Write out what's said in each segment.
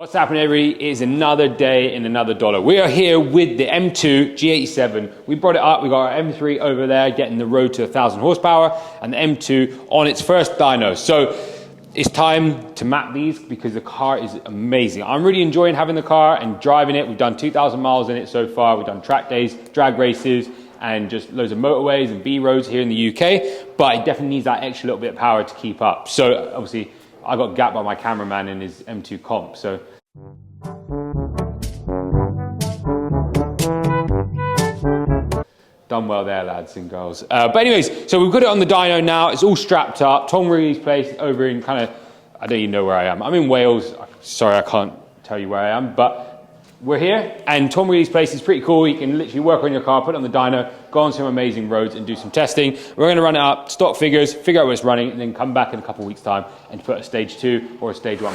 What's happening, everybody? It is another day in another dollar. We are here with the M2 G87. We brought it up. We got our M3 over there getting the road to 1,000 horsepower and the M2 on its first dyno. So it's time to map these because the car is amazing. I'm really enjoying having the car and driving it. We've done 2,000 miles in it so far. We've done track days, drag races, and just loads of motorways and B roads here in the UK. But it definitely needs that extra little bit of power to keep up. So obviously, I got gapped by my cameraman in his M2 comp. So done well there, lads and girls. But anyways, so we've got it on the dyno now. It's all strapped up. Tom Reilly's place over in kind of, I don't even know where I am. I'm in Wales. Sorry, I can't tell you where I am, but we're here. And Tom Reilly's place is pretty cool. You can literally work on your car, put it on the dyno, go on some amazing roads and do some testing. We're going to run it up, stock figures, figure out what it's running, and then come back in a couple of weeks' time and put a stage 2 or a stage 1.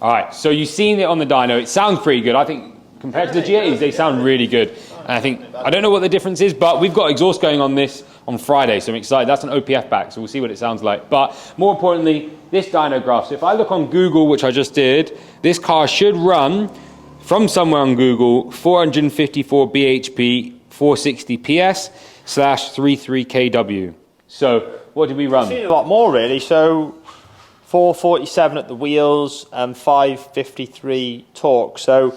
All right, so you've seen it on the dyno. It sounds pretty good. I think compared to the G80s, they sound really good. And I don't know what the difference is, but we've got exhaust going on this on Friday, so I'm excited. That's an OPF back, so we'll see what it sounds like. But more importantly, this dyno graph. So if I look on Google, which I just did, this car should run from somewhere on Google 454 bhp, 460 ps /33 kW. So what did we run? I've seen a lot more really. So 447 at the wheels and 553 torque. So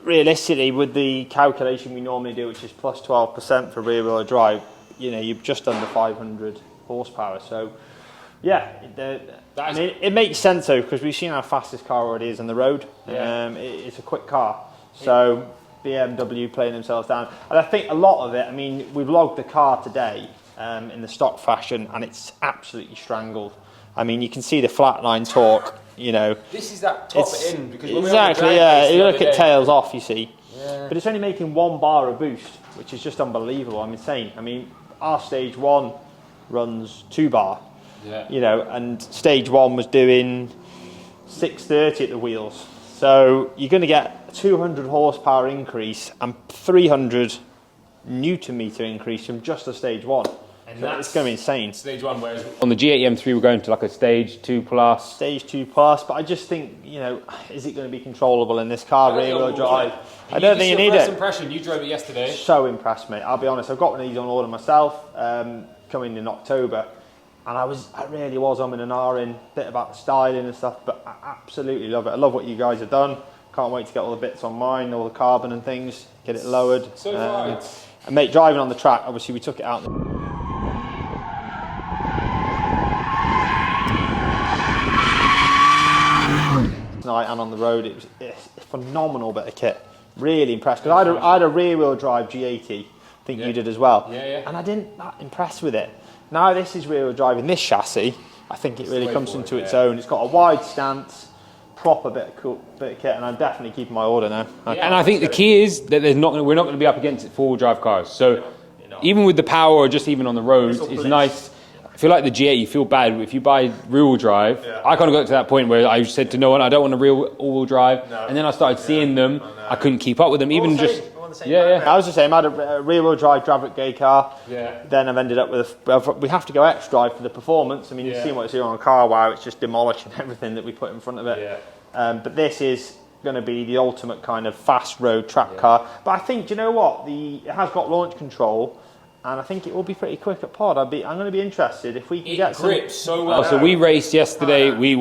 realistically, with the calculation we normally do, which is plus 12% for rear wheel drive, you know, you're just under 500 horsepower. So yeah, I mean, it makes sense though, because we've seen how fast this car already is on the road. Yeah. It's a quick car. So BMW playing themselves down. And I think a lot of it, I mean, we've logged the car today in the stock fashion and it's absolutely strangled. I mean, you can see the flatline torque, you know. This is that top it in. Because exactly, yeah. You look at tails off, you see. Yeah. But it's only making 1 bar of boost, which is just unbelievable. I'm insane. I mean, our stage 1 runs 2 bar, you know, and stage 1 was doing 630 at the wheels. So you're going to get a 200 horsepower increase and 300 Newton meter increase from just the stage 1. And so it's going to be insane. Stage 1, whereas on the G80 M3 we're going to like a stage 2 plus. Stage 2 plus, but I just think, you know, is it going to be controllable in this car, rear wheel drive? I don't think you need it. First impression, you drove it yesterday. So impressed, mate. I'll be honest, I've got one of these on order myself, coming in October, and I really was umming and ahhing a bit about the styling and stuff, but I absolutely love it. I love what you guys have done. Can't wait to get all the bits on mine, all the carbon and things, get it lowered. So right. And mate, driving on the track, obviously we took it out. Night and on the road, it's a phenomenal bit of kit. Really impressed, because I had a rear wheel drive G80, I think you did as well, and I didn't that impressed with it. Now this is rear wheel drive in this chassis, I think it really comes into its own. It's got a wide stance, proper bit of kit, and I'm definitely keeping my order now. And I think the key is that we're not going to be up against four-wheel drive cars. So even with the power, or just even on the roads, it's nice. I feel like the G8, you feel bad if you buy rear-wheel drive. I kind of got to that point where I said to no one, I don't want a real all-wheel drive. And then I started seeing them. I couldn't keep up with them. Even just on the same. Yeah, yeah. I was just saying, I had a rear-wheel drive Gay car. Yeah. Then I've ended up with we have to go X-Drive for the performance. I mean, you've seen what it's doing on a car. Wow, it's just demolishing everything that we put in front of it. Yeah. But this is going to be the ultimate kind of fast road track car. But I think, do you know what? It has got launch control. And I think it will be pretty quick at pod. I'm going to be interested if we can get some. It grips so well. So we raced yesterday. We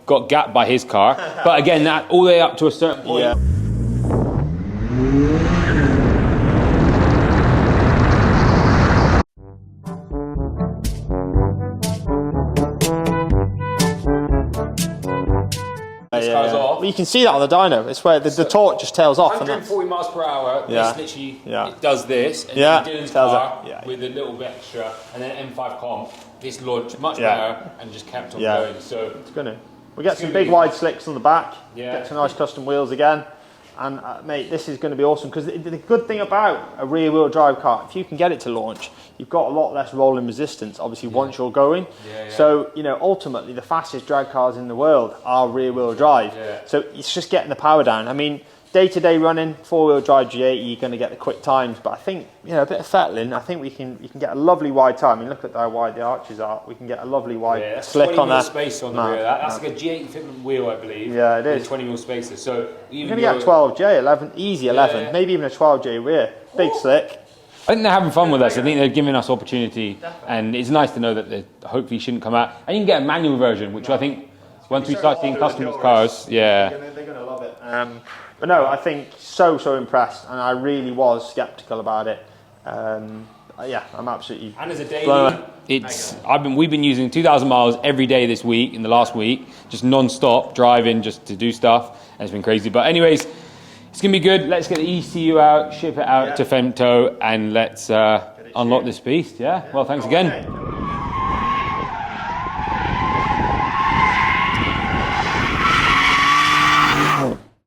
got gapped by his car, but again, that all the way up to a certain point. Yeah. Off. Well, you can see that on the dyno. It's where the torque just tails off. 140 miles per hour. This literally it does this. And then Dylan's car with a little bit extra, and then M5 comp. This launched much better and just kept on going. So it's gonna. We get some big wide slicks on the back. Get some nice custom wheels again. And mate, this is going to be awesome because the good thing about a rear-wheel drive car, if you can get it to launch, you've got a lot less rolling resistance. Obviously, once you're going, so you know ultimately the fastest drag cars in the world are rear-wheel drive. So it's just getting the power down. I mean, day-to-day running, four-wheel drive G80, you're going to get the quick times. But I think a bit of fettling, I think you can get a lovely wide time. I mean, look at how wide the arches are. We can get a lovely wide slick on there. Space on the rear. That's like a G87 wheel, I believe. Yeah, it is. 20 mil spacer. So you're going to get a 12J, 11, easy 11, maybe even a 12J rear. Big slick. I think they're having fun with us. I think they're giving us opportunity, and it's nice to know that they hopefully shouldn't come out. And you can get a manual version, which I think once we start seeing customers' cars, they're going to love it. But no, I think so impressed, and I really was sceptical about it. I'm absolutely. And as a daily, we've been using 2,000 miles every day this week, in the last week, just non-stop driving just to do stuff, and it's been crazy. But anyways, it's gonna be good. Let's get the ECU out, ship it out to Femto, and let's unlock this beast. Yeah. Well, thanks again.